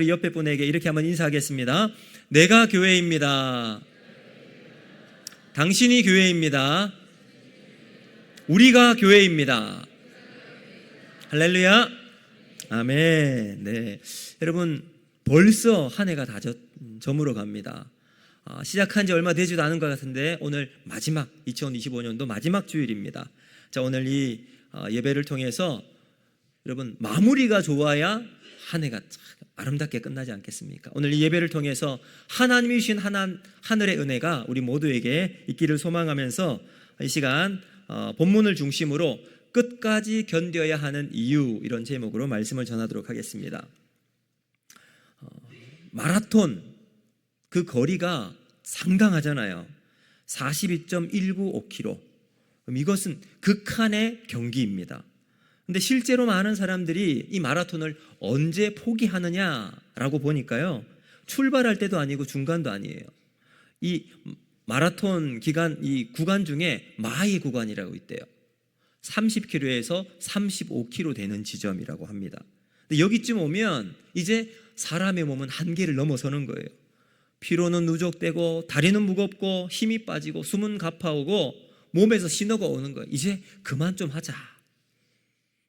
옆에 분에게 이렇게 한번 인사하겠습니다. 내가 교회입니다. 당신이 교회입니다. 우리가 교회입니다. 할렐루야. 아멘. 네, 여러분 벌써 한 해가 다 저물어 갑니다. 시작한 지 얼마 되지도 않은 것 같은데 오늘 마지막 2025년도 마지막 주일입니다. 자, 오늘 이 예배를 통해서 여러분 마무리가 좋아야 한 해가 아름답게 끝나지 않겠습니까? 오늘 이 예배를 통해서 하나님이 주신 하늘의 은혜가 우리 모두에게 있기를 소망하면서 이 시간 본문을 중심으로 끝까지 견뎌야 하는 이유, 이런 제목으로 말씀을 전하도록 하겠습니다. 마라톤 그 거리가 상당하잖아요. 42.195km. 이것은 극한의 경기입니다. 근데 실제로 많은 사람들이 이 마라톤을 언제 포기하느냐라고 보니까요, 출발할 때도 아니고 중간도 아니에요. 이 마라톤 기간, 이 구간 중에 마이 구간이라고 있대요. 30km에서 35km 되는 지점이라고 합니다. 근데 여기쯤 오면 이제 사람의 몸은 한계를 넘어서는 거예요. 피로는 누적되고 다리는 무겁고 힘이 빠지고 숨은 가파오고 몸에서 신호가 오는 거예요. 이제 그만 좀 하자.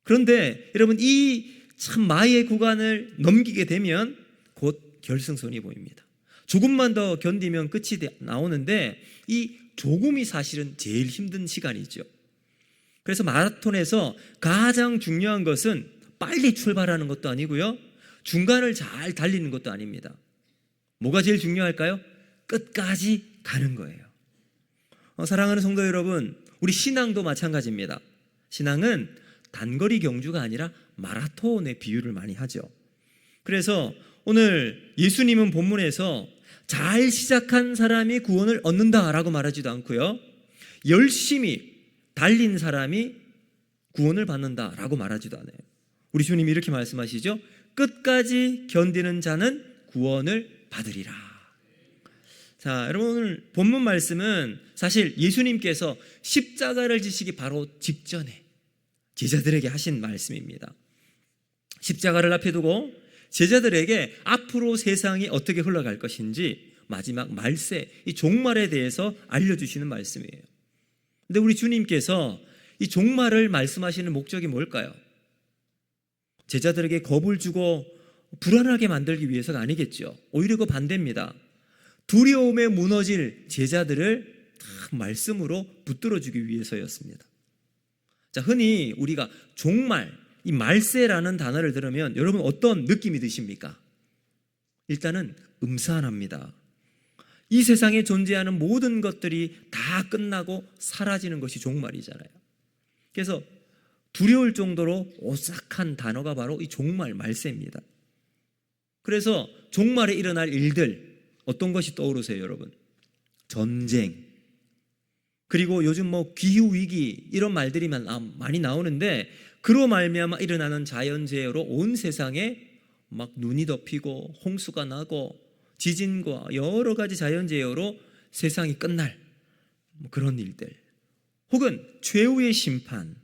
그런데 여러분, 이 참 마의 구간을 넘기게 되면 곧 결승선이 보입니다. 조금만 더 견디면 끝이 나오는데 이 조금이 사실은 제일 힘든 시간이죠. 그래서 마라톤에서 가장 중요한 것은 빨리 출발하는 것도 아니고요, 중간을 잘 달리는 것도 아닙니다. 뭐가 제일 중요할까요? 끝까지 가는 거예요. 사랑하는 성도 여러분, 우리 신앙도 마찬가지입니다. 신앙은 단거리 경주가 아니라 마라톤의 비유를 많이 하죠. 그래서 오늘 예수님은 본문에서 잘 시작한 사람이 구원을 얻는다라고 말하지도 않고요, 열심히 달린 사람이 구원을 받는다라고 말하지도 않아요. 우리 주님이 이렇게 말씀하시죠. 끝까지 견디는 자는 구원을 받으리라. 자, 여러분, 오늘 본문 말씀은 사실 예수님께서 십자가를 지시기 바로 직전에 제자들에게 하신 말씀입니다. 십자가를 앞에 두고 제자들에게 앞으로 세상이 어떻게 흘러갈 것인지 마지막 말세, 이 종말에 대해서 알려주시는 말씀이에요. 근데 우리 주님께서 이 종말을 말씀하시는 목적이 뭘까요? 제자들에게 겁을 주고 불안하게 만들기 위해서가 아니겠죠. 오히려 그 반대입니다. 두려움에 무너질 제자들을 딱 말씀으로 붙들어주기 위해서였습니다. 자, 흔히 우리가 종말, 이 말세라는 단어를 들으면 여러분 어떤 느낌이 드십니까? 일단은 음산합니다. 이 세상에 존재하는 모든 것들이 다 끝나고 사라지는 것이 종말이잖아요. 그래서 두려울 정도로 오싹한 단어가 바로 이 종말, 말세입니다. 그래서 종말에 일어날 일들, 어떤 것이 떠오르세요, 여러분? 전쟁, 그리고 요즘 기후위기, 이런 말들이 많이 나오는데, 그로 말미암아 일어나는 자연재해로 온 세상에 막 눈이 덮이고 홍수가 나고 지진과 여러 가지 자연재해로 세상이 끝날 그런 일들, 혹은 최후의 심판,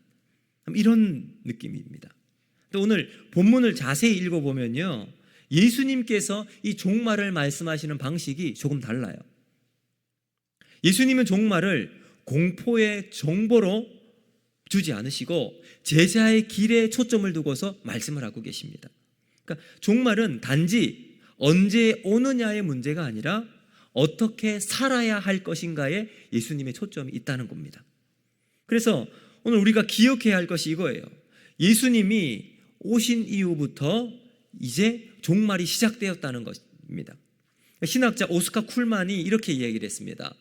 이런 느낌입니다. 오늘 본문을 자세히 읽어보면요, 예수님께서 이 종말을 말씀하시는 방식이 조금 달라요. 예수님은 종말을 공포의 정보로 주지 않으시고 제자의 길에 초점을 두고서 말씀을 하고 계십니다. 그러니까 종말은 단지 언제 오느냐의 문제가 아니라 어떻게 살아야 할 것인가에 예수님의 초점이 있다는 겁니다. 그래서 오늘 우리가 기억해야 할 것이 이거예요. 예수님이 오신 이후부터 이제 종말이 시작되었다는 것입니다. 신학자 오스카 쿨만이 이렇게 이야기를 했습니다.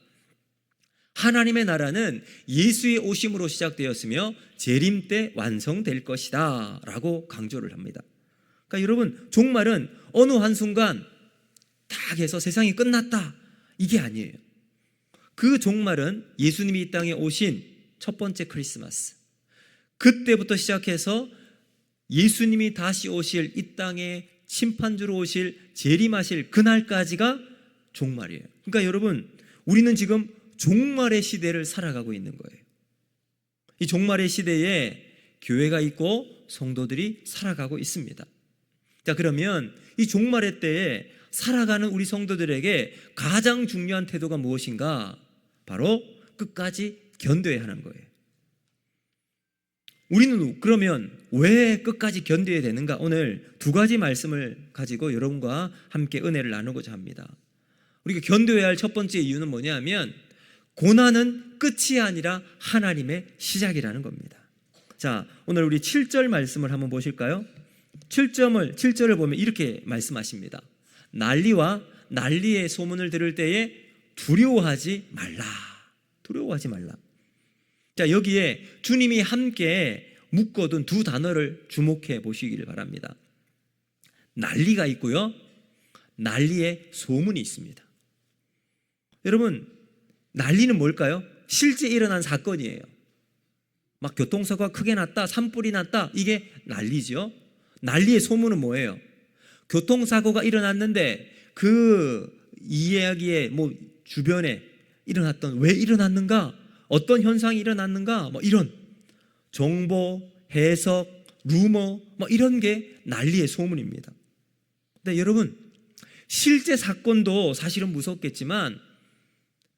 하나님의 나라는 예수의 오심으로 시작되었으며 재림 때 완성될 것이다 라고 강조를 합니다. 그러니까 여러분, 종말은 어느 한순간 딱 해서 세상이 끝났다, 이게 아니에요. 그 종말은 예수님이 이 땅에 오신 첫 번째 크리스마스, 그때부터 시작해서 예수님이 다시 오실, 이 땅에 심판주로 오실, 재림하실 그날까지가 종말이에요. 그러니까 여러분, 우리는 지금 종말의 시대를 살아가고 있는 거예요. 이 종말의 시대에 교회가 있고 성도들이 살아가고 있습니다. 자, 그러면 이 종말의 때에 살아가는 우리 성도들에게 가장 중요한 태도가 무엇인가? 바로 끝까지 견뎌야 하는 거예요. 우리는 그러면 왜 끝까지 견뎌야 되는가? 오늘 두 가지 말씀을 가지고 여러분과 함께 은혜를 나누고자 합니다. 우리가 견뎌야 할 첫 번째 이유는 뭐냐면 고난은 끝이 아니라 하나님의 시작이라는 겁니다. 자, 오늘 우리 7절 말씀을 한번 보실까요? 7절을 보면 이렇게 말씀하십니다. 난리와 난리의 소문을 들을 때에 두려워하지 말라. 두려워하지 말라. 자, 여기에 주님이 함께 묶어둔 두 단어를 주목해 보시기를 바랍니다. 난리가 있고요, 난리의 소문이 있습니다. 여러분, 난리는 뭘까요? 실제 일어난 사건이에요. 막 교통사고가 크게 났다, 산불이 났다, 이게 난리죠. 난리의 소문은 뭐예요? 교통사고가 일어났는데 그 이야기의 주변에 일어났던, 왜 일어났는가, 어떤 현상이 일어났는가, 이런 정보, 해석, 루머, 이런 게 난리의 소문입니다. 근데 여러분, 실제 사건도 사실은 무섭겠지만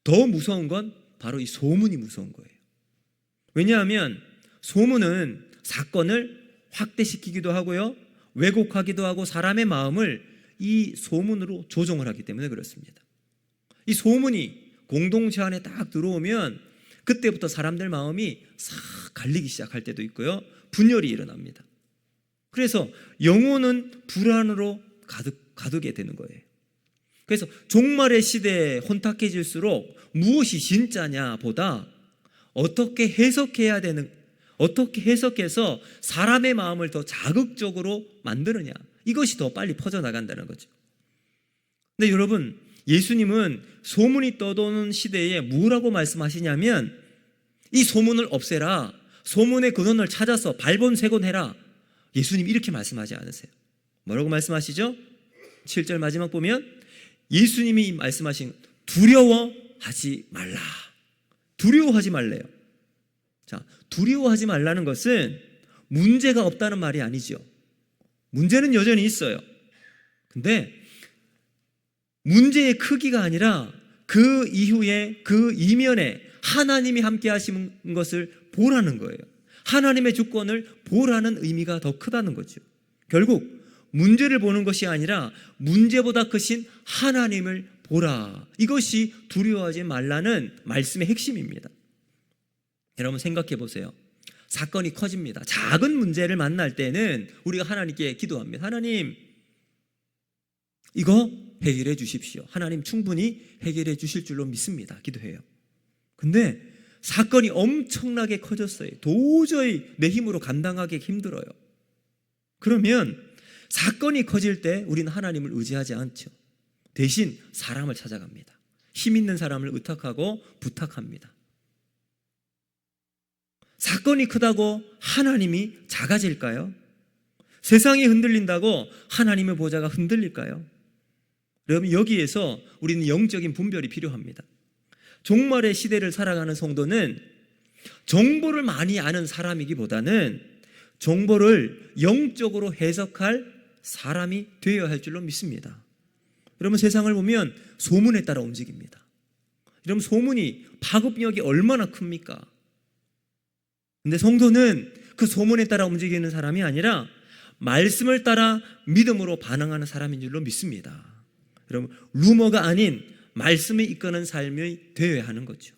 더 무서운 건 바로 이 소문이 무서운 거예요. 왜냐하면 소문은 사건을 확대시키기도 하고요, 왜곡하기도 하고 사람의 마음을 이 소문으로 조종을 하기 때문에 그렇습니다. 이 소문이 공동체 안에 딱 들어오면 그때부터 사람들 마음이 싹 갈리기 시작할 때도 있고요, 분열이 일어납니다. 그래서 영혼은 불안으로 가득게 되는 거예요. 그래서 종말의 시대에 혼탁해질수록 무엇이 진짜냐 보다 어떻게 해석해서 사람의 마음을 더 자극적으로 만드느냐, 이것이 더 빨리 퍼져나간다는 거죠. 근데 여러분, 예수님은 소문이 떠도는 시대에 뭐라고 말씀하시냐면 이 소문을 없애라, 소문의 근원을 찾아서 발본색원해라. 예수님이 이렇게 말씀하지 않으세요. 뭐라고 말씀하시죠? 7절 마지막 보면 예수님이 말씀하신 두려워하지 말라. 두려워하지 말래요. 자, 두려워하지 말라는 것은 문제가 없다는 말이 아니죠. 문제는 여전히 있어요. 근데 문제의 크기가 아니라 그 이후에, 그 이면에 하나님이 함께 하시는 것을 보라는 거예요. 하나님의 주권을 보라는 의미가 더 크다는 거죠. 결국 문제를 보는 것이 아니라 문제보다 크신 하나님을 보라. 이것이 두려워하지 말라는 말씀의 핵심입니다. 여러분, 생각해 보세요. 사건이 커집니다. 작은 문제를 만날 때는 우리가 하나님께 기도합니다. 하나님, 이거 해결해 주십시오. 하나님 충분히 해결해 주실 줄로 믿습니다. 기도해요. 근데 사건이 엄청나게 커졌어요. 도저히 내 힘으로 감당하기 힘들어요. 그러면 사건이 커질 때 우리는 하나님을 의지하지 않죠. 대신 사람을 찾아갑니다. 힘 있는 사람을 의탁하고 부탁합니다. 사건이 크다고 하나님이 작아질까요? 세상이 흔들린다고 하나님의 보좌가 흔들릴까요? 여러분, 여기에서 우리는 영적인 분별이 필요합니다. 종말의 시대를 살아가는 성도는 정보를 많이 아는 사람이기보다는 정보를 영적으로 해석할 사람이 되어야 할 줄로 믿습니다. 여러분, 세상을 보면 소문에 따라 움직입니다. 여러분, 소문이 파급력이 얼마나 큽니까? 근데 성도는 그 소문에 따라 움직이는 사람이 아니라 말씀을 따라 믿음으로 반응하는 사람인 줄로 믿습니다. 여러분, 루머가 아닌 말씀에 이끄는 삶이 되어야 하는 거죠.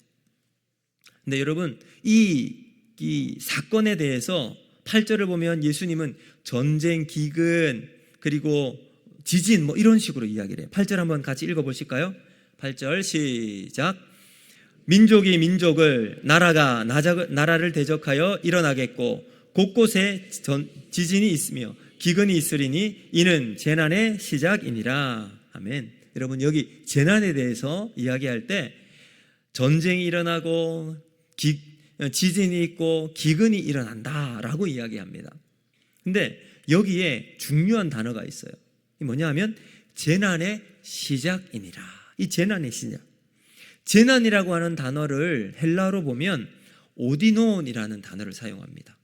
근데 여러분, 이 사건에 대해서 8절을 보면 예수님은 전쟁, 기근, 그리고 지진 이런 식으로 이야기를 해요. 8절 한번 같이 읽어보실까요? 8절 시작. 민족이 민족을, 나라가 나라를 대적하여 일어나겠고 곳곳에 지진이 있으며 기근이 있으리니 이는 재난의 시작이니라. 아멘. 여러분, 여기 재난에 대해서 이야기할 때 전쟁이 일어나고 지진이 있고 기근이 일어난다라고 이야기합니다. 근데 여기에 중요한 단어가 있어요. 이 뭐냐 하면 재난의 시작이니라. 이 재난의 시작. 재난이라고 하는 단어를 헬라어로 보면 오디논이라는 단어를 사용합니다.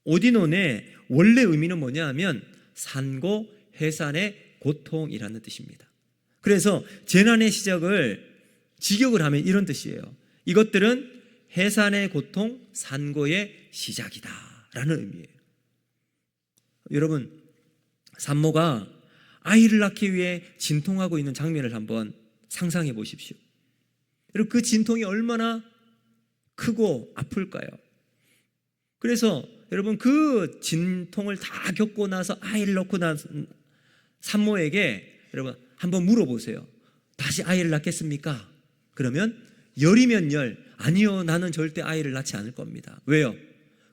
오디논의 원래 의미는 뭐냐 하면 산고, 해산의 고통이라는 뜻입니다. 그래서 재난의 시작을 직역을 하면 이런 뜻이에요. 이것들은 해산의 고통, 산고의 시작이다 라는 의미예요. 여러분, 산모가 아이를 낳기 위해 진통하고 있는 장면을 한번 상상해 보십시오. 여러분, 그 진통이 얼마나 크고 아플까요? 그래서 여러분, 그 진통을 다 겪고 나서 아이를 낳고 난 산모에게 여러분 한번 물어보세요. 다시 아이를 낳겠습니까? 그러면 열이면 열, 아니요, 나는 절대 아이를 낳지 않을 겁니다. 왜요?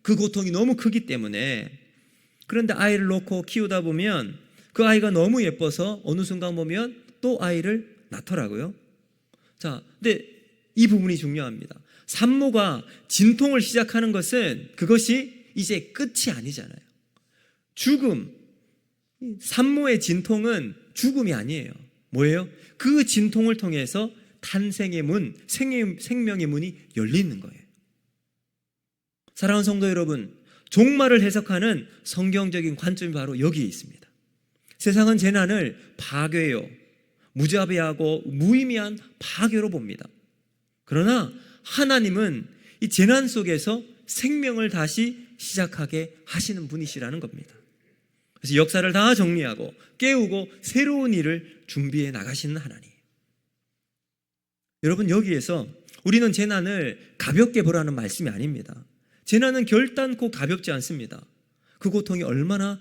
그 고통이 너무 크기 때문에. 그런데 아이를 놓고 키우다 보면 그 아이가 너무 예뻐서 어느 순간 보면 또 아이를 낳더라고요. 자, 근데 이 부분이 중요합니다. 산모가 진통을 시작하는 것은 그것이 이제 끝이 아니잖아요. 죽음, 산모의 진통은 죽음이 아니에요. 뭐예요? 그 진통을 통해서 탄생의 문, 생명의 문이 열리는 거예요. 사랑하는 성도 여러분, 종말을 해석하는 성경적인 관점이 바로 여기에 있습니다. 세상은 재난을 파괴요, 무자비하고 무의미한 파괴로 봅니다. 그러나 하나님은 이 재난 속에서 생명을 다시 시작하게 하시는 분이시라는 겁니다. 그래서 역사를 다 정리하고 깨우고 새로운 일을 준비해 나가시는 하나님. 여러분, 여기에서 우리는 재난을 가볍게 보라는 말씀이 아닙니다. 재난은 결단코 가볍지 않습니다. 그 고통이 얼마나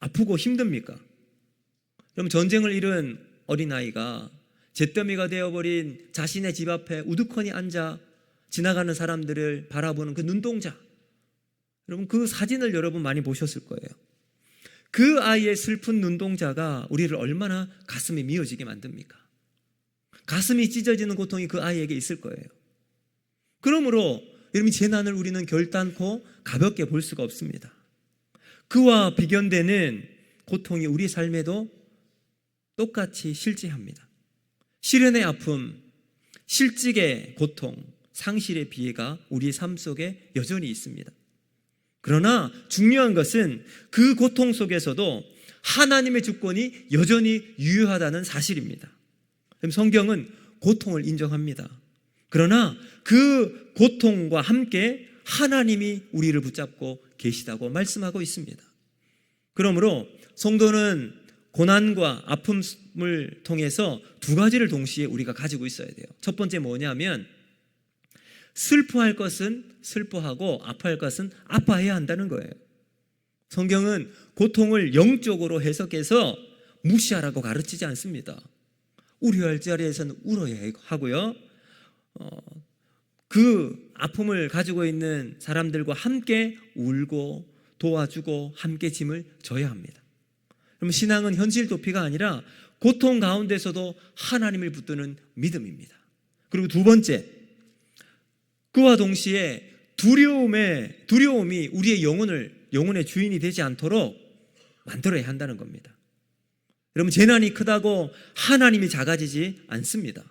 아프고 힘듭니까? 여러분, 전쟁을 잃은 어린아이가 잿더미가 되어버린 자신의 집 앞에 우두커니 앉아 지나가는 사람들을 바라보는 그 눈동자, 여러분, 그 사진을 여러분 많이 보셨을 거예요. 그 아이의 슬픈 눈동자가 우리를 얼마나 가슴이 미어지게 만듭니까? 가슴이 찢어지는 고통이 그 아이에게 있을 거예요. 그러므로 여러분, 재난을 우리는 결단코 가볍게 볼 수가 없습니다. 그와 비견되는 고통이 우리 삶에도 똑같이 실제합니다. 시련의 아픔, 실직의 고통, 상실의 비애가 우리의 삶 속에 여전히 있습니다. 그러나 중요한 것은 그 고통 속에서도 하나님의 주권이 여전히 유효하다는 사실입니다. 성경은 고통을 인정합니다. 그러나 그 고통과 함께 하나님이 우리를 붙잡고 계시다고 말씀하고 있습니다. 그러므로 성도는 고난과 아픔을 통해서 두 가지를 동시에 우리가 가지고 있어야 돼요. 첫 번째 뭐냐면 슬퍼할 것은 슬퍼하고 아파할 것은 아파해야 한다는 거예요. 성경은 고통을 영적으로 해석해서 무시하라고 가르치지 않습니다. 우려할 자리에서는 울어야 하고요. 그 아픔을 가지고 있는 사람들과 함께 울고 도와주고 함께 짐을 져야 합니다. 그럼 신앙은 현실 도피가 아니라 고통 가운데서도 하나님을 붙드는 믿음입니다. 그리고 두 번째, 그와 동시에 두려움이 우리의 영혼의 주인이 되지 않도록 만들어야 한다는 겁니다. 여러분, 재난이 크다고 하나님이 작아지지 않습니다.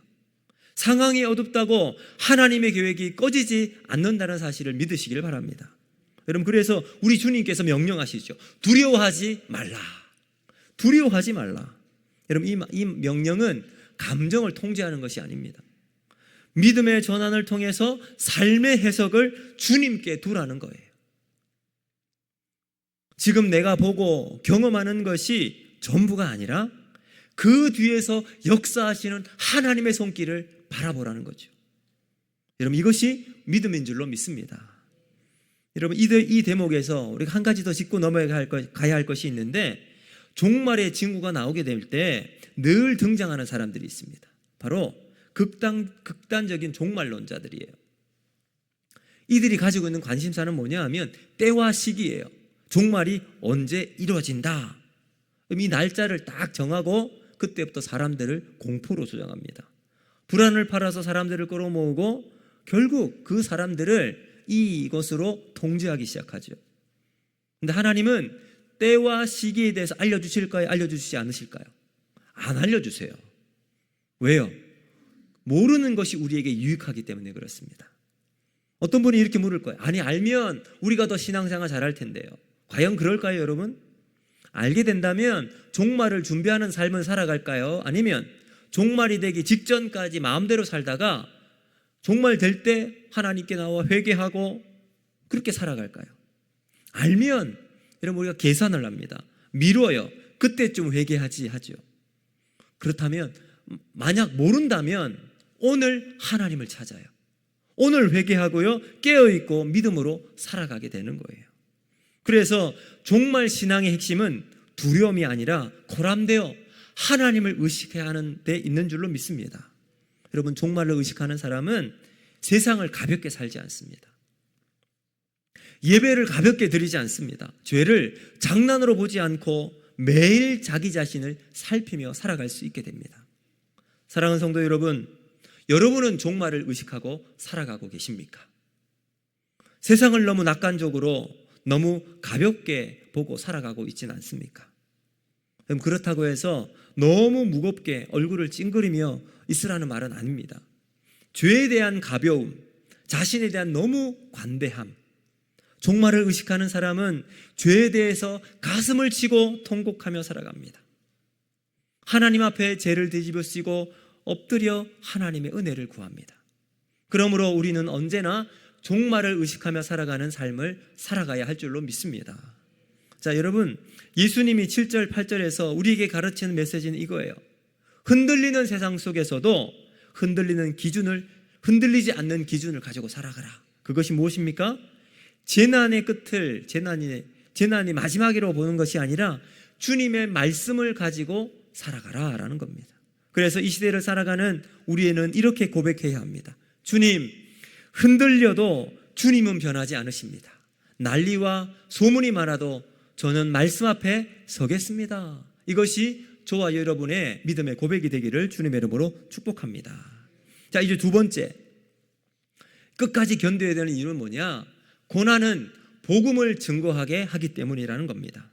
상황이 어둡다고 하나님의 계획이 꺼지지 않는다는 사실을 믿으시길 바랍니다. 여러분, 그래서 우리 주님께서 명령하시죠. 두려워하지 말라. 두려워하지 말라. 여러분, 이 명령은 감정을 통제하는 것이 아닙니다. 믿음의 전환을 통해서 삶의 해석을 주님께 두라는 거예요. 지금 내가 보고 경험하는 것이 전부가 아니라 그 뒤에서 역사하시는 하나님의 손길을 바라보라는 거죠. 여러분, 이것이 믿음인 줄로 믿습니다. 여러분, 이 대목에서 우리가 한 가지 더 짚고 가야 할 것이 있는데, 종말의 징후가 나오게 될 때 늘 등장하는 사람들이 있습니다. 바로 극단적인 종말론자들이에요. 이들이 가지고 있는 관심사는 뭐냐 하면 때와 시기예요. 종말이 언제 이루어진다. 이 날짜를 딱 정하고 그때부터 사람들을 공포로 조장합니다. 불안을 팔아서 사람들을 끌어모으고 결국 그 사람들을 이것으로 통제하기 시작하죠. 그런데 하나님은 때와 시기에 대해서 알려주실까요? 알려주시지 않으실까요? 안 알려주세요. 왜요? 모르는 것이 우리에게 유익하기 때문에 그렇습니다. 어떤 분이 이렇게 물을 거예요. 아니, 알면 우리가 더 신앙생활 잘할 텐데요. 과연 그럴까요, 여러분? 알게 된다면 종말을 준비하는 삶을 살아갈까요? 아니면 종말이 되기 직전까지 마음대로 살다가 종말 될 때 하나님께 나와 회개하고 그렇게 살아갈까요? 알면 여러분 우리가 계산을 합니다. 미뤄요. 그때쯤 회개하지 하죠. 그렇다면 만약 모른다면 오늘 하나님을 찾아요. 오늘 회개하고요. 깨어있고 믿음으로 살아가게 되는 거예요. 그래서 종말 신앙의 핵심은 두려움이 아니라 고람되어 하나님을 의식해야 하는 데 있는 줄로 믿습니다. 여러분 종말을 의식하는 사람은 세상을 가볍게 살지 않습니다. 예배를 가볍게 드리지 않습니다. 죄를 장난으로 보지 않고 매일 자기 자신을 살피며 살아갈 수 있게 됩니다. 사랑하는 성도 여러분, 여러분은 종말을 의식하고 살아가고 계십니까? 세상을 너무 낙관적으로 너무 가볍게 보고 살아가고 있지는 않습니까? 그렇다고 해서 너무 무겁게 얼굴을 찡그리며 있으라는 말은 아닙니다. 죄에 대한 가벼움, 자신에 대한 너무 관대함, 종말을 의식하는 사람은 죄에 대해서 가슴을 치고 통곡하며 살아갑니다. 하나님 앞에 죄를 뒤집어쓰고 엎드려 하나님의 은혜를 구합니다. 그러므로 우리는 언제나 종말을 의식하며 살아가는 삶을 살아가야 할 줄로 믿습니다. 자, 여러분, 예수님이 7절, 8절에서 우리에게 가르치는 메시지는 이거예요. 흔들리는 세상 속에서도 흔들리지 않는 기준을 가지고 살아가라. 그것이 무엇입니까? 재난의 끝을 재난이 마지막이라고 보는 것이 아니라 주님의 말씀을 가지고 살아가라 라는 겁니다. 그래서 이 시대를 살아가는 우리에는 이렇게 고백해야 합니다. 주님, 흔들려도 주님은 변하지 않으십니다. 난리와 소문이 많아도 저는 말씀 앞에 서겠습니다. 이것이 저와 여러분의 믿음의 고백이 되기를 주님의 이름으로 축복합니다. 자, 이제 두 번째, 끝까지 견뎌야 되는 이유는 뭐냐? 고난은 복음을 증거하게 하기 때문이라는 겁니다.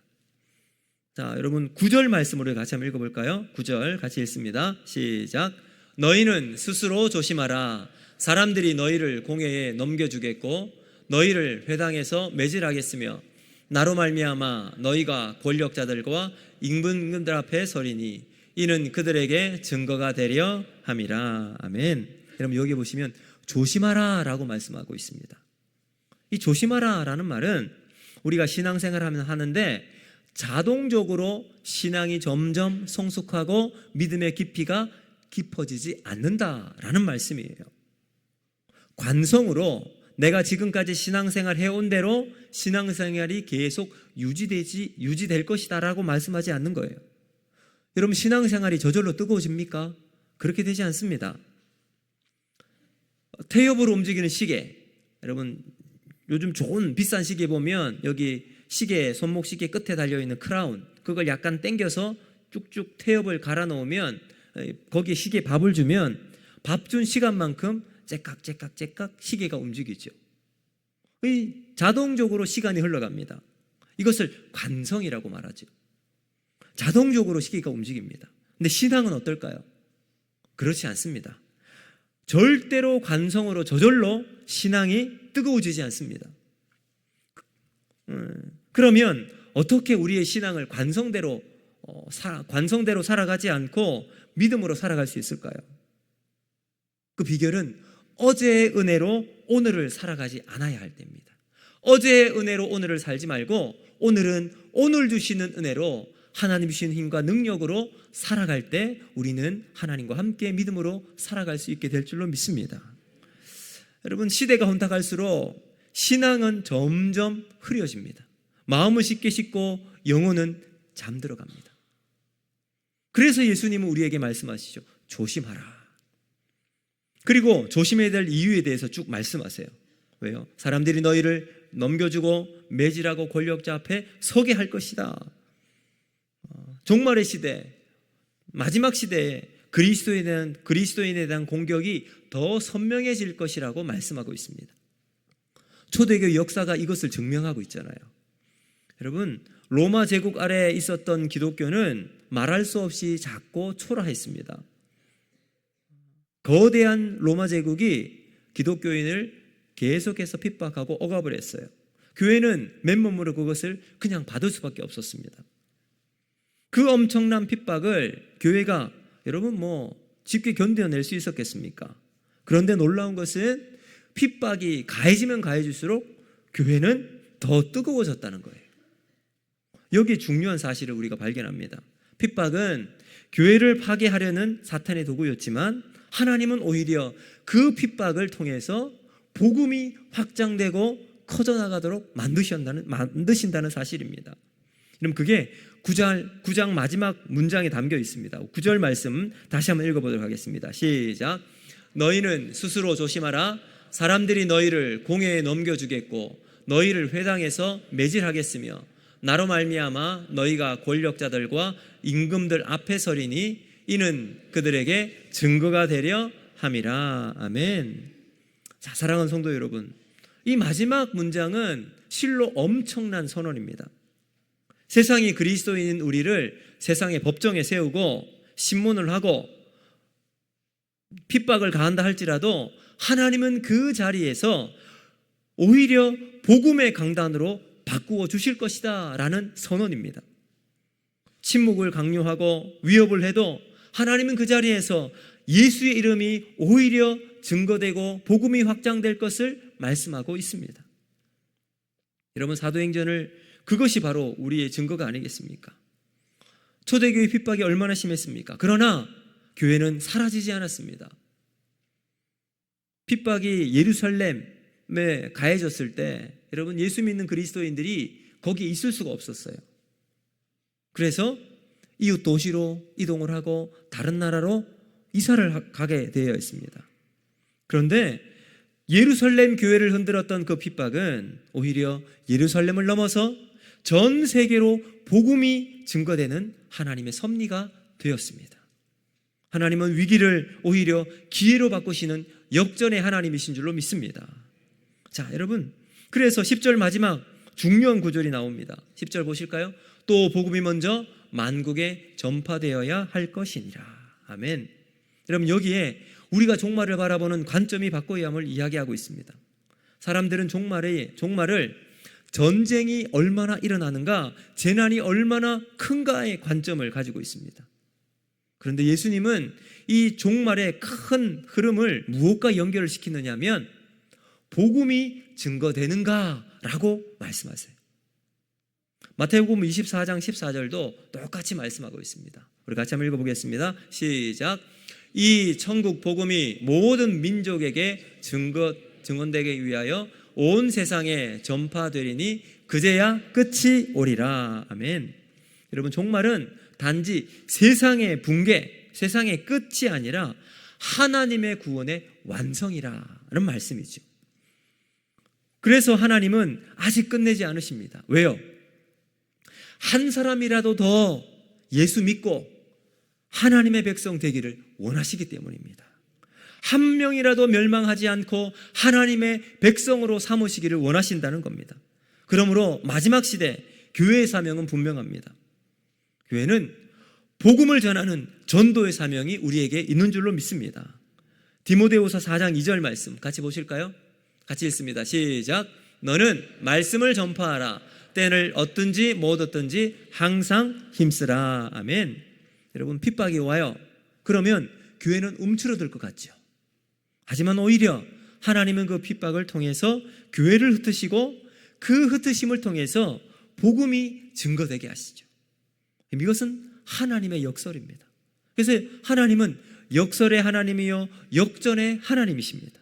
자, 여러분 9절 말씀으로 같이 한번 읽어볼까요? 9절 같이 읽습니다. 시작. 너희는 스스로 조심하라. 사람들이 너희를 공회에 넘겨주겠고 너희를 회당에서 매질하겠으며 나로 말미암아 너희가 권력자들과 임금들 앞에 서리니 이는 그들에게 증거가 되려 함이라. 아멘. 여러분 여기 보시면 조심하라 라고 말씀하고 있습니다. 이 조심하라 라는 말은 우리가 신앙생활을 하는데 자동적으로 신앙이 점점 성숙하고 믿음의 깊이가 깊어지지 않는다라는 말씀이에요. 관성으로 내가 지금까지 신앙생활 해온 대로 신앙생활이 계속 유지될 것이다 라고 말씀하지 않는 거예요. 여러분 신앙생활이 저절로 뜨거워집니까? 그렇게 되지 않습니다. 태엽으로 움직이는 시계, 여러분 요즘 좋은 비싼 시계 보면 여기 시계, 손목 시계 끝에 달려있는 크라운, 그걸 약간 당겨서 쭉쭉 태엽을 갈아 놓으면 거기에 시계에 밥을 주면 밥 준 시간만큼 째깍째깍째깍 시계가 움직이죠. 자동적으로 시간이 흘러갑니다. 이것을 관성이라고 말하죠. 자동적으로 시계가 움직입니다. 근데 신앙은 어떨까요? 그렇지 않습니다. 절대로 관성으로 저절로 신앙이 뜨거워지지 않습니다. 그러면 어떻게 우리의 신앙을 관성대로 살아가지 않고 믿음으로 살아갈 수 있을까요? 그 비결은 어제의 은혜로 오늘을 살아가지 않아야 할 때입니다. 어제의 은혜로 오늘을 살지 말고 오늘은 오늘 주시는 은혜로 하나님 주신 힘과 능력으로 살아갈 때 우리는 하나님과 함께 믿음으로 살아갈 수 있게 될 줄로 믿습니다. 여러분 시대가 혼탁할수록 신앙은 점점 흐려집니다. 마음은 쉽게 식고 영혼은 잠들어갑니다. 그래서 예수님은 우리에게 말씀하시죠. 조심하라. 그리고 조심해야 될 이유에 대해서 쭉 말씀하세요. 왜요? 사람들이 너희를 넘겨주고 매질하고 권력자 앞에 서게 할 것이다. 종말의 시대, 마지막 시대에 그리스도인에 대한 공격이 더 선명해질 것이라고 말씀하고 있습니다. 초대교회 역사가 이것을 증명하고 있잖아요. 여러분 로마 제국 아래에 있었던 기독교는 말할 수 없이 작고 초라했습니다. 거대한 로마 제국이 기독교인을 계속해서 핍박하고 억압을 했어요. 교회는 맨몸으로 그것을 그냥 받을 수밖에 없었습니다. 그 엄청난 핍박을 교회가 여러분 쉽게 견뎌낼 수 있었겠습니까? 그런데 놀라운 것은 핍박이 가해지면 가해질수록 교회는 더 뜨거워졌다는 거예요. 여기 중요한 사실을 우리가 발견합니다. 핍박은 교회를 파괴하려는 사탄의 도구였지만 하나님은 오히려 그 핍박을 통해서 복음이 확장되고 커져나가도록 만드신다는 사실입니다. 그럼 그게 9장 마지막 문장에 담겨 있습니다. 9절 말씀 다시 한번 읽어보도록 하겠습니다. 시작. 너희는 스스로 조심하라. 사람들이 너희를 공회에 넘겨주겠고 너희를 회당에서 매질하겠으며 나로 말미암아 너희가 권력자들과 임금들 앞에 서리니 이는 그들에게 증거가 되려 함이라. 아멘. 자, 사랑하는 성도 여러분, 이 마지막 문장은 실로 엄청난 선언입니다. 세상이 그리스도인인 우리를 세상의 법정에 세우고 신문을 하고 핍박을 가한다 할지라도 하나님은 그 자리에서 오히려 복음의 강단으로 바꾸어 주실 것이다 라는 선언입니다. 침묵을 강요하고 위협을 해도 하나님은 그 자리에서 예수의 이름이 오히려 증거되고 복음이 확장될 것을 말씀하고 있습니다. 여러분, 사도행전을 그것이 바로 우리의 증거가 아니겠습니까? 초대교회 핍박이 얼마나 심했습니까? 그러나 교회는 사라지지 않았습니다. 핍박이 예루살렘에 가해졌을 때 여러분, 예수 믿는 그리스도인들이 거기에 있을 수가 없었어요. 그래서 이웃 도시로 이동을 하고 다른 나라로 이사를 가게 되어 있습니다. 그런데 예루살렘 교회를 흔들었던 그 핍박은 오히려 예루살렘을 넘어서 전 세계로 복음이 증거되는 하나님의 섭리가 되었습니다. 하나님은 위기를 오히려 기회로 바꾸시는 역전의 하나님이신 줄로 믿습니다. 자, 여러분, 그래서 10절 마지막 중요한 구절이 나옵니다. 10절 보실까요? 또 복음이 먼저 만국에 전파되어야 할 것이니라. 아멘. 여러분, 여기에 우리가 종말을 바라보는 관점이 바꿔야 함을 이야기하고 있습니다. 사람들은 종말을 전쟁이 얼마나 일어나는가, 재난이 얼마나 큰가의 관점을 가지고 있습니다. 그런데 예수님은 이 종말의 큰 흐름을 무엇과 연결을 시키느냐 하면 복음이 증거되는가라고 말씀하세요. 마태복음 24장 14절도 똑같이 말씀하고 있습니다. 우리 같이 한번 읽어보겠습니다. 시작. 이 천국 복음이 모든 민족에게 증언되게 위하여 온 세상에 전파되리니 그제야 끝이 오리라. 아멘. 여러분, 종말은 단지 세상의 붕괴, 세상의 끝이 아니라 하나님의 구원의 완성이라는 말씀이죠. 그래서 하나님은 아직 끝내지 않으십니다. 왜요? 한 사람이라도 더 예수 믿고 하나님의 백성 되기를 원하시기 때문입니다. 한 명이라도 멸망하지 않고 하나님의 백성으로 삼으시기를 원하신다는 겁니다. 그러므로 마지막 시대 교회의 사명은 분명합니다. 교회는 복음을 전하는 전도의 사명이 우리에게 있는 줄로 믿습니다. 디모데후서 4장 2절 말씀 같이 보실까요? 같이 읽습니다. 시작. 너는 말씀을 전파하라. 때를 얻든지 못 얻든지 항상 힘쓰라. 아멘. 여러분, 핍박이 와요. 그러면 교회는 움츠러들 것 같죠. 하지만 오히려 하나님은 그 핍박을 통해서 교회를 흩으시고 그 흩으심을 통해서 복음이 증거되게 하시죠. 이것은 하나님의 역설입니다. 그래서 하나님은 역설의 하나님이요 역전의 하나님이십니다.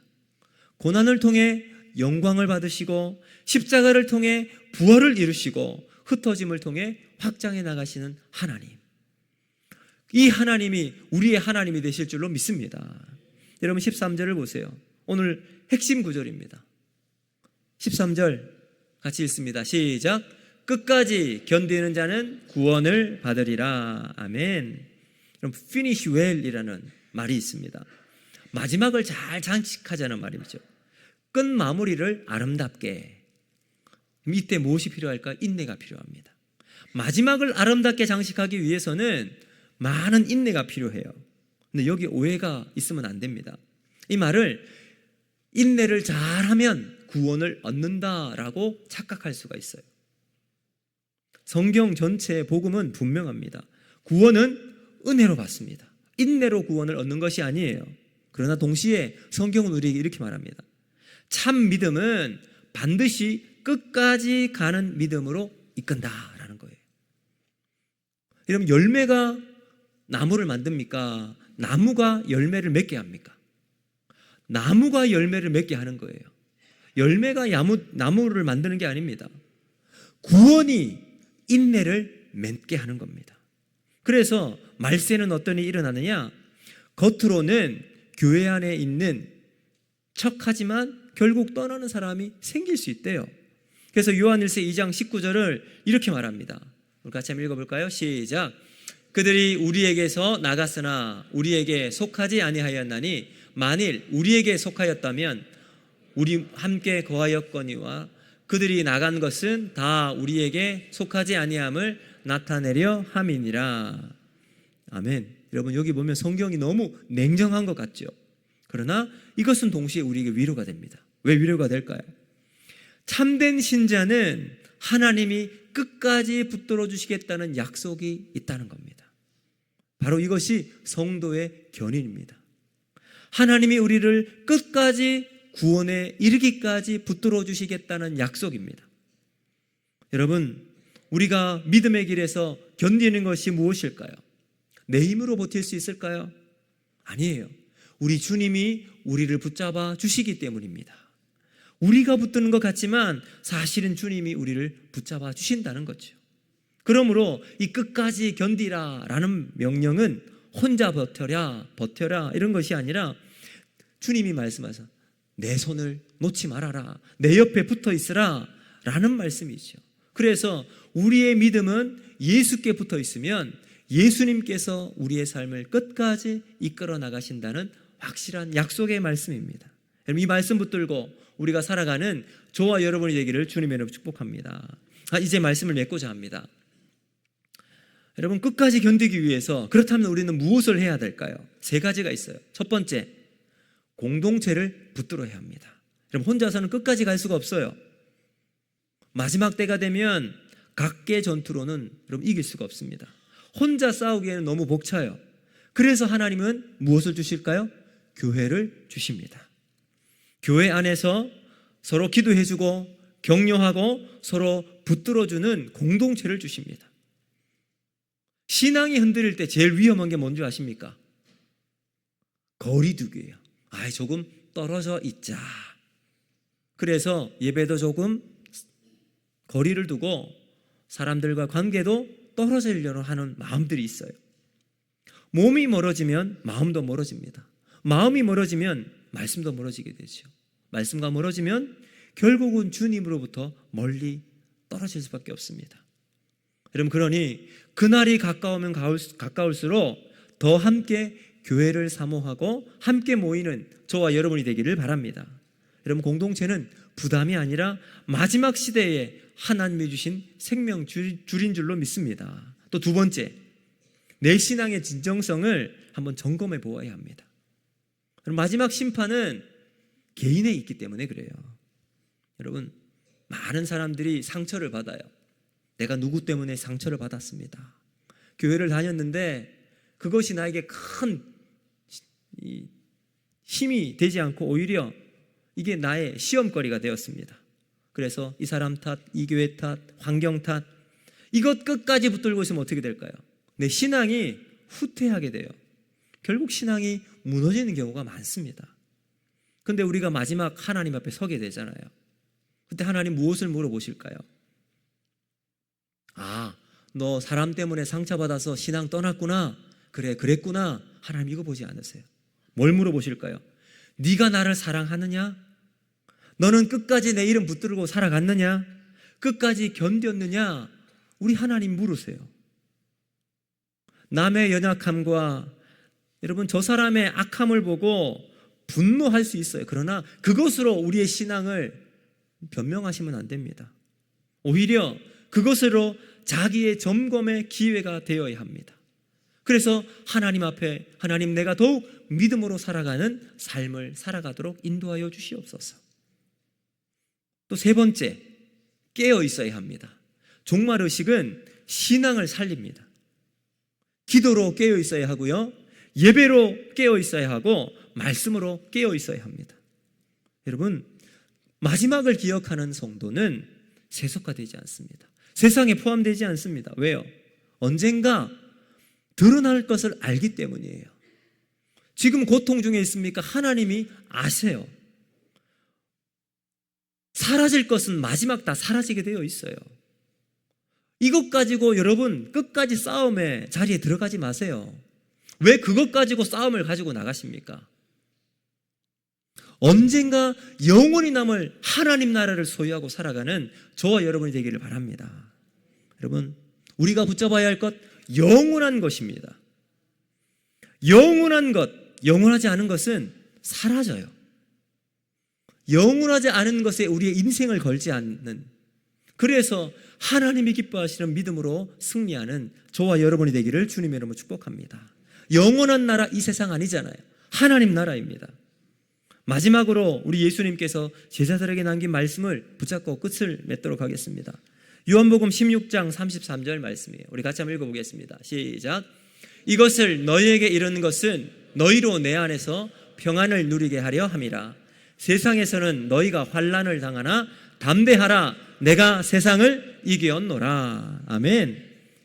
고난을 통해 영광을 받으시고 십자가를 통해 부활을 이루시고 흩어짐을 통해 확장해 나가시는 하나님. 이 하나님이 우리의 하나님이 되실 줄로 믿습니다. 여러분, 13절을 보세요. 오늘 핵심 구절입니다. 13절 같이 읽습니다. 시작. 끝까지 견디는 자는 구원을 받으리라. 아멘. 여러분, finish well이라는 말이 있습니다. 마지막을 잘 장식하자는 말이죠. 끝 마무리를 아름답게. 이때 무엇이 필요할까? 인내가 필요합니다. 마지막을 아름답게 장식하기 위해서는 많은 인내가 필요해요. 근데 여기 오해가 있으면 안 됩니다. 이 말을 인내를 잘하면 구원을 얻는다라고 착각할 수가 있어요. 성경 전체의 복음은 분명합니다. 구원은 은혜로 받습니다. 인내로 구원을 얻는 것이 아니에요. 그러나 동시에 성경은 우리에게 이렇게 말합니다. 참 믿음은 반드시 끝까지 가는 믿음으로 이끈다라는 거예요. 여러분, 열매가 나무를 만듭니까? 나무가 열매를 맺게 합니까? 나무가 열매를 맺게 하는 거예요. 열매가 나무를 만드는 게 아닙니다. 구원이 인내를 맺게 하는 겁니다. 그래서 말세는 어떤 일이 일어나느냐? 겉으로는 교회 안에 있는 척하지만 결국 떠나는 사람이 생길 수 있대요. 그래서 요한일서 2장 19절을 이렇게 말합니다. 우리 같이 한번 읽어볼까요? 시작. 그들이 우리에게서 나갔으나 우리에게 속하지 아니하였나니 만일 우리에게 속하였다면 우리 함께 거하였거니와 그들이 나간 것은 다 우리에게 속하지 아니함을 나타내려 함이니라. 아멘. 여러분, 여기 보면 성경이 너무 냉정한 것 같죠? 그러나 이것은 동시에 우리에게 위로가 됩니다. 왜 위로가 될까요? 참된 신자는 하나님이 끝까지 붙들어 주시겠다는 약속이 있다는 겁니다. 바로 이것이 성도의 견인입니다. 하나님이 우리를 끝까지 구원에 이르기까지 붙들어 주시겠다는 약속입니다. 여러분, 우리가 믿음의 길에서 견디는 것이 무엇일까요? 내 힘으로 버틸 수 있을까요? 아니에요. 우리 주님이 우리를 붙잡아 주시기 때문입니다. 우리가 붙드는 것 같지만 사실은 주님이 우리를 붙잡아 주신다는 거죠. 그러므로 이 끝까지 견디라 라는 명령은 혼자 버텨라 이런 것이 아니라 주님이 말씀하셔 내 손을 놓지 말아라, 내 옆에 붙어 있으라 라는 말씀이죠. 그래서 우리의 믿음은 예수께 붙어 있으면 예수님께서 우리의 삶을 끝까지 이끌어 나가신다는 확실한 약속의 말씀입니다. 이 말씀 붙들고 우리가 살아가는 저와 여러분이 되기를 주님의 이름으로 축복합니다. 이제 말씀을 맺고자 합니다. 여러분, 끝까지 견디기 위해서 그렇다면 우리는 무엇을 해야 될까요? 세 가지가 있어요. 첫 번째, 공동체를 붙들어야 합니다. 여러분, 혼자서는 끝까지 갈 수가 없어요. 마지막 때가 되면 각계 전투로는 여러분 이길 수가 없습니다. 혼자 싸우기에는 너무 벅차요. 그래서 하나님은 무엇을 주실까요? 교회를 주십니다. 교회 안에서 서로 기도해주고 격려하고 서로 붙들어주는 공동체를 주십니다. 신앙이 흔들릴 때 제일 위험한 게 뭔지 아십니까? 거리두기예요. 조금 떨어져 있자. 그래서 예배도 조금 거리를 두고 사람들과 관계도 떨어지려고 하는 마음들이 있어요. 몸이 멀어지면 마음도 멀어집니다. 마음이 멀어지면 말씀도 멀어지게 되죠. 말씀과 멀어지면 결국은 주님으로부터 멀리 떨어질 수밖에 없습니다. 여러분, 그러니 그날이 가까우면 가까울수록 더 함께 교회를 사모하고 함께 모이는 저와 여러분이 되기를 바랍니다. 여러분, 공동체는 부담이 아니라 마지막 시대에 하나님이 주신 생명 줄인 줄로 믿습니다. 또 두 번째, 내 신앙의 진정성을 한번 점검해 보아야 합니다. 마지막 심판은 개인에 있기 때문에 그래요. 여러분, 많은 사람들이 상처를 받아요. 내가 누구 때문에 상처를 받았습니다. 교회를 다녔는데 그것이 나에게 큰 힘이 되지 않고 오히려 이게 나의 시험거리가 되었습니다. 그래서 이 사람 탓, 이 교회 탓, 환경 탓, 이것 끝까지 붙들고 있으면 어떻게 될까요? 내 신앙이 후퇴하게 돼요. 결국 신앙이 무너지는 경우가 많습니다. 근데 우리가 마지막 하나님 앞에 서게 되잖아요. 그때 하나님 무엇을 물어보실까요? 너 사람 때문에 상처받아서 신앙 떠났구나. 그래, 그랬구나. 하나님 이거 보지 않으세요. 뭘 물어보실까요? 네가 나를 사랑하느냐? 너는 끝까지 내 이름 붙들고 살아갔느냐? 끝까지 견뎠느냐? 우리 하나님 물으세요. 남의 연약함과 여러분, 저 사람의 악함을 보고 분노할 수 있어요. 그러나 그것으로 우리의 신앙을 변명하시면 안 됩니다. 오히려 그것으로 자기의 점검의 기회가 되어야 합니다. 그래서 하나님 앞에 하나님, 내가 더욱 믿음으로 살아가는 삶을 살아가도록 인도하여 주시옵소서. 또 세 번째, 깨어 있어야 합니다. 종말의식은 신앙을 살립니다. 기도로 깨어 있어야 하고요, 예배로 깨어 있어야 하고 말씀으로 깨어 있어야 합니다. 여러분, 마지막을 기억하는 성도는 세속화되지 않습니다. 세상에 포함되지 않습니다. 왜요? 언젠가 드러날 것을 알기 때문이에요. 지금 고통 중에 있습니까? 하나님이 아세요. 사라질 것은 마지막 다 사라지게 되어 있어요. 이것 가지고 여러분 끝까지 싸움의 자리에 들어가지 마세요. 왜 그것 가지고 싸움을 가지고 나가십니까? 언젠가 영원히 남을 하나님 나라를 소유하고 살아가는 저와 여러분이 되기를 바랍니다. 여러분, 우리가 붙잡아야 할 것, 영원한 것입니다. 영원한 것, 영원하지 않은 것은 사라져요. 영원하지 않은 것에 우리의 인생을 걸지 않는, 그래서 하나님이 기뻐하시는 믿음으로 승리하는 저와 여러분이 되기를 주님의 이름으로 축복합니다. 영원한 나라, 이 세상 아니잖아요. 하나님 나라입니다. 마지막으로 우리 예수님께서 제자들에게 남긴 말씀을 붙잡고 끝을 맺도록 하겠습니다. 요한복음 16장 33절 말씀이에요. 우리 같이 한번 읽어보겠습니다. 시작. 이것을 너희에게 이르는 것은 너희로 내 안에서 평안을 누리게 하려 함이라. 세상에서는 너희가 환난을 당하나 담대하라. 내가 세상을 이기었노라. 아멘.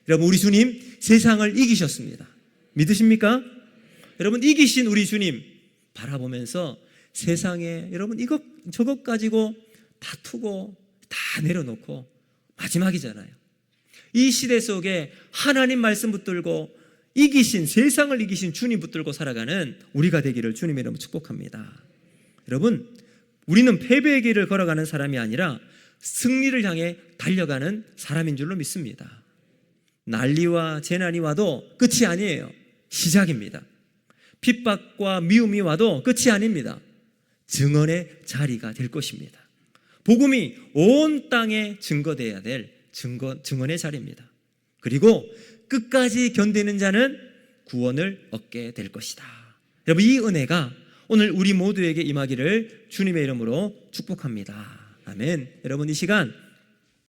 여러분, 우리 주님 세상을 이기셨습니다. 믿으십니까? 여러분, 이기신 우리 주님 바라보면서 세상에 여러분 이것 저것 가지고 다투고 다 내려놓고 마지막이잖아요. 이 시대 속에 하나님 말씀 붙들고 이기신, 세상을 이기신 주님 붙들고 살아가는 우리가 되기를 주님의 이름으로 축복합니다. 여러분, 우리는 패배의 길을 걸어가는 사람이 아니라 승리를 향해 달려가는 사람인 줄로 믿습니다. 난리와 재난이 와도 끝이 아니에요. 시작입니다. 핍박과 미움이 와도 끝이 아닙니다. 증언의 자리가 될 것입니다. 복음이 온 땅에 증거되어야 될 증언의 자리입니다. 그리고 끝까지 견디는 자는 구원을 얻게 될 것이다. 여러분, 이 은혜가 오늘 우리 모두에게 임하기를 주님의 이름으로 축복합니다. 아멘. 여러분, 이 시간